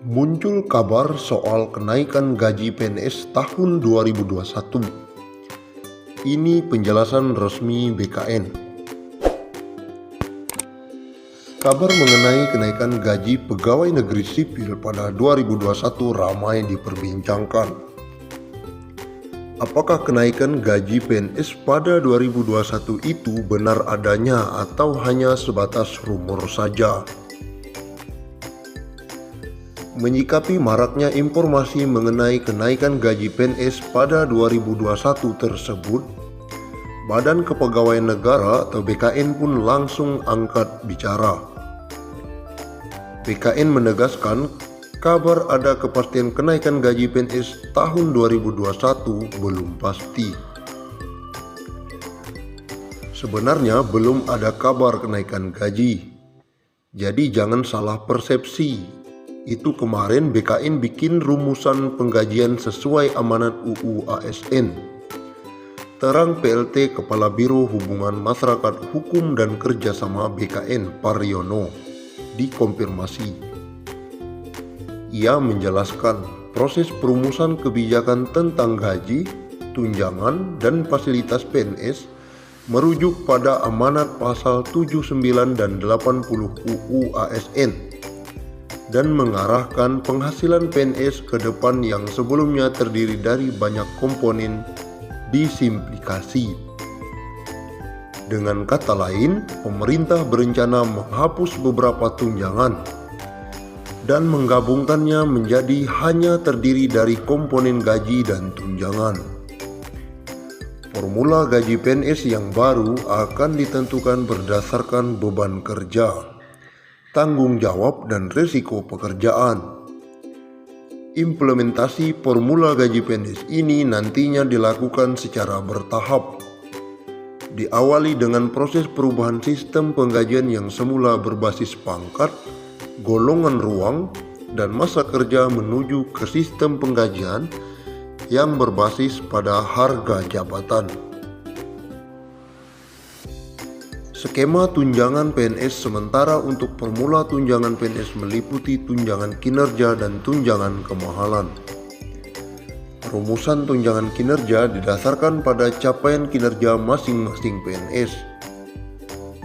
Muncul kabar soal kenaikan gaji PNS tahun 2021. Ini penjelasan resmi BKN. Kabar mengenai kenaikan gaji pegawai negeri sipil pada 2021 ramai diperbincangkan. Apakah kenaikan gaji PNS pada 2021 itu benar adanya atau hanya sebatas rumor saja? Menyikapi maraknya informasi mengenai kenaikan gaji PNS pada 2021 tersebut, Badan Kepegawaian Negara atau BKN pun langsung angkat bicara. BKN menegaskan kabar ada kepastian kenaikan gaji PNS tahun 2021 belum pasti. Sebenarnya belum ada kabar kenaikan gaji, jadi jangan salah persepsi. Itu kemarin BKN bikin rumusan penggajian sesuai amanat UU ASN. Terang PLT Kepala Biro Hubungan Masyarakat Hukum dan Kerjasama BKN Paryono dikonfirmasi. Ia menjelaskan proses perumusan kebijakan tentang gaji, tunjangan, dan fasilitas PNS merujuk pada amanat pasal 79 dan 80 UU ASN dan mengarahkan penghasilan PNS ke depan yang sebelumnya terdiri dari banyak komponen disimplifikasi. Dengan kata lain, pemerintah berencana menghapus beberapa tunjangan dan menggabungkannya menjadi hanya terdiri dari komponen gaji dan tunjangan. Formula gaji PNS yang baru akan ditentukan berdasarkan beban kerja, tanggung jawab, dan risiko pekerjaan. Implementasi formula gaji PNS ini nantinya dilakukan secara bertahap. Diawali dengan proses perubahan sistem penggajian yang semula berbasis pangkat, golongan ruang, dan masa kerja menuju ke sistem penggajian yang berbasis pada harga jabatan. Skema tunjangan PNS sementara untuk formula tunjangan PNS meliputi tunjangan kinerja dan tunjangan kemahalan. Rumusan tunjangan kinerja didasarkan pada capaian kinerja masing-masing PNS.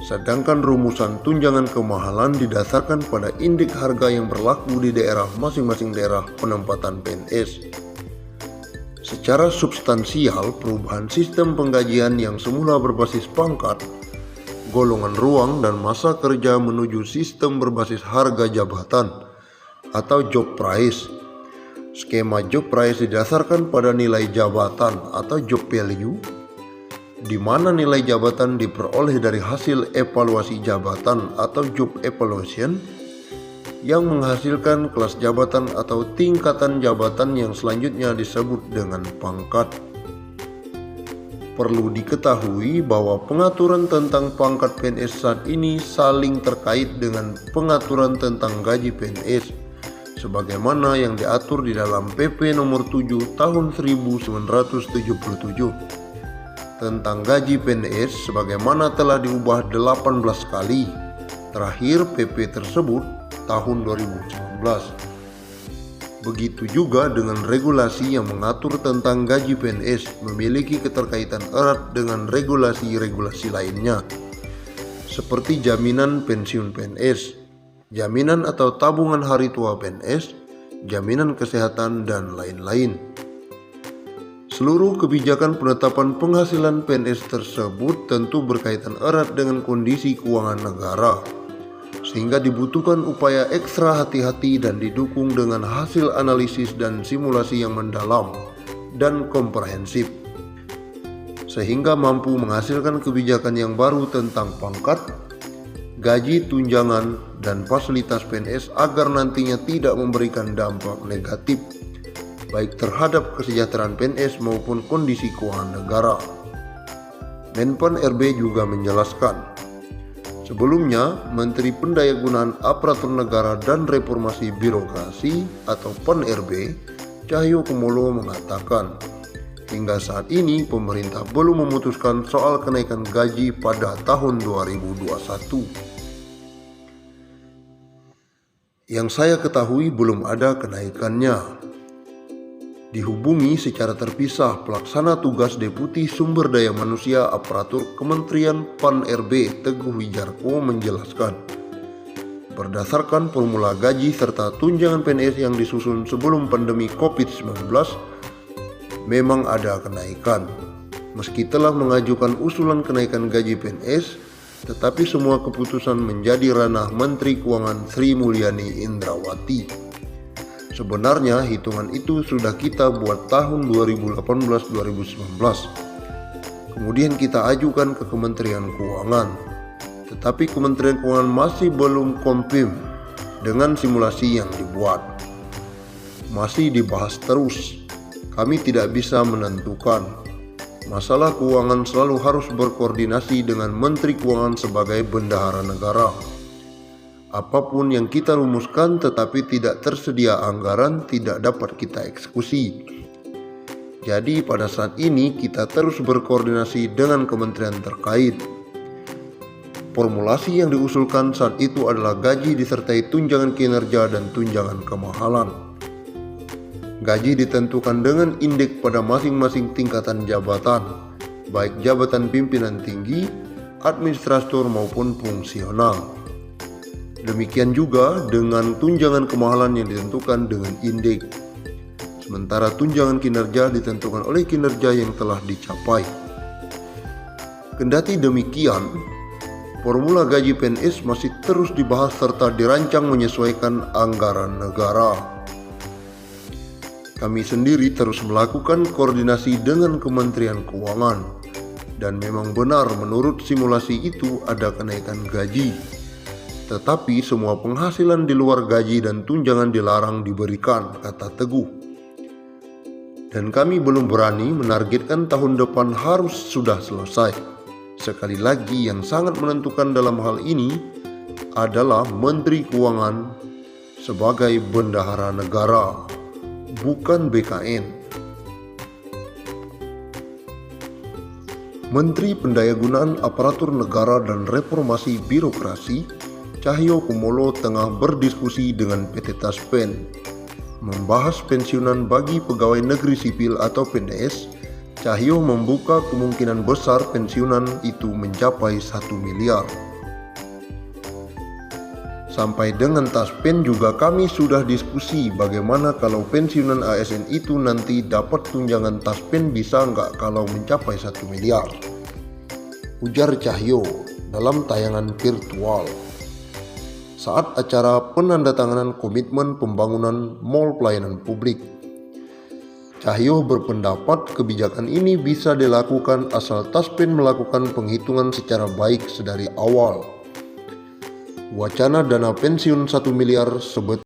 Sedangkan rumusan tunjangan kemahalan didasarkan pada indeks harga yang berlaku di daerah masing-masing daerah penempatan PNS. Secara substansial, perubahan sistem penggajian yang semula berbasis pangkat, golongan ruang, dan masa kerja menuju sistem berbasis harga jabatan atau job price. Skema job price didasarkan pada nilai jabatan atau job value, di mana nilai jabatan diperoleh dari hasil evaluasi jabatan atau job evaluation yang menghasilkan kelas jabatan atau tingkatan jabatan yang selanjutnya disebut dengan pangkat. Perlu diketahui bahwa pengaturan tentang pangkat PNS saat ini saling terkait dengan pengaturan tentang gaji PNS sebagaimana yang diatur di dalam PP nomor 7 tahun 1977 tentang gaji PNS sebagaimana telah diubah 18 kali. Terakhir PP tersebut tahun 2019. Begitu juga dengan regulasi yang mengatur tentang gaji PNS memiliki keterkaitan erat dengan regulasi-regulasi lainnya, seperti jaminan pensiun PNS, jaminan atau tabungan hari tua PNS, jaminan kesehatan, dan lain-lain. Seluruh kebijakan penetapan penghasilan PNS tersebut tentu berkaitan erat dengan kondisi keuangan negara, sehingga dibutuhkan upaya ekstra hati-hati dan didukung dengan hasil analisis dan simulasi yang mendalam dan komprehensif, sehingga mampu menghasilkan kebijakan yang baru tentang pangkat, gaji, tunjangan, dan fasilitas PNS agar nantinya tidak memberikan dampak negatif baik terhadap kesejahteraan PNS maupun kondisi keuangan negara. Menpan RB juga menjelaskan, sebelumnya, Menteri Pendayagunaan Aparatur Negara dan Reformasi Birokrasi atau PEN-RB, Cahyokumolo mengatakan, hingga saat ini pemerintah belum memutuskan soal kenaikan gaji pada tahun 2021. Yang saya ketahui belum ada kenaikannya. Dihubungi secara terpisah, Pelaksana Tugas Deputi Sumber Daya Manusia Aparatur Kementerian PAN-RB Teguh Wijarko menjelaskan, berdasarkan formula gaji serta tunjangan PNS yang disusun sebelum pandemi COVID-19, memang ada kenaikan. Meski telah mengajukan usulan kenaikan gaji PNS, tetapi semua keputusan menjadi ranah Menteri Keuangan Sri Mulyani Indrawati. Sebenarnya hitungan itu sudah kita buat tahun 2018-2019. Kemudian kita ajukan ke Kementerian Keuangan. Tetapi Kementerian Keuangan masih belum confirm dengan simulasi yang dibuat. Masih dibahas terus. Kami tidak bisa menentukan. Masalah keuangan selalu harus berkoordinasi dengan Menteri Keuangan sebagai bendahara negara. Apapun yang kita rumuskan tetapi tidak tersedia anggaran tidak dapat kita eksekusi. Jadi pada saat ini kita terus berkoordinasi dengan kementerian terkait. Formulasi yang diusulkan saat itu adalah gaji disertai tunjangan kinerja dan tunjangan kemahalan. Gaji ditentukan dengan indeks pada masing-masing tingkatan jabatan, baik jabatan pimpinan tinggi, administrator maupun fungsional. Demikian juga dengan tunjangan kemahalan yang ditentukan dengan indeks. Sementara tunjangan kinerja ditentukan oleh kinerja yang telah dicapai. Kendati demikian, formula gaji PNS masih terus dibahas serta dirancang menyesuaikan anggaran negara. Kami sendiri terus melakukan koordinasi dengan Kementerian Keuangan, dan memang benar menurut simulasi itu ada kenaikan gaji. Tetapi semua penghasilan di luar gaji dan tunjangan dilarang diberikan, kata Teguh. Dan kami belum berani menargetkan tahun depan harus sudah selesai. Sekali lagi yang sangat menentukan dalam hal ini adalah Menteri Keuangan sebagai bendahara negara, bukan BKN. Menteri Pendayagunaan Aparatur Negara dan Reformasi Birokrasi Cahyo Kumolo tengah berdiskusi dengan PT Taspen membahas pensiunan bagi pegawai negeri sipil atau PNS. Cahyo membuka kemungkinan besar pensiunan itu mencapai 1 miliar. Sampai dengan Taspen juga kami sudah diskusi bagaimana kalau pensiunan ASN itu nanti dapat tunjangan Taspen bisa nggak kalau mencapai 1 miliar. Ujar Cahyo dalam tayangan virtual saat acara penandatanganan komitmen pembangunan mal pelayanan publik. Cahyo berpendapat kebijakan ini bisa dilakukan asal Taspen melakukan penghitungan secara baik sedari awal. Wacana dana pensiun 1 miliar sebetulnya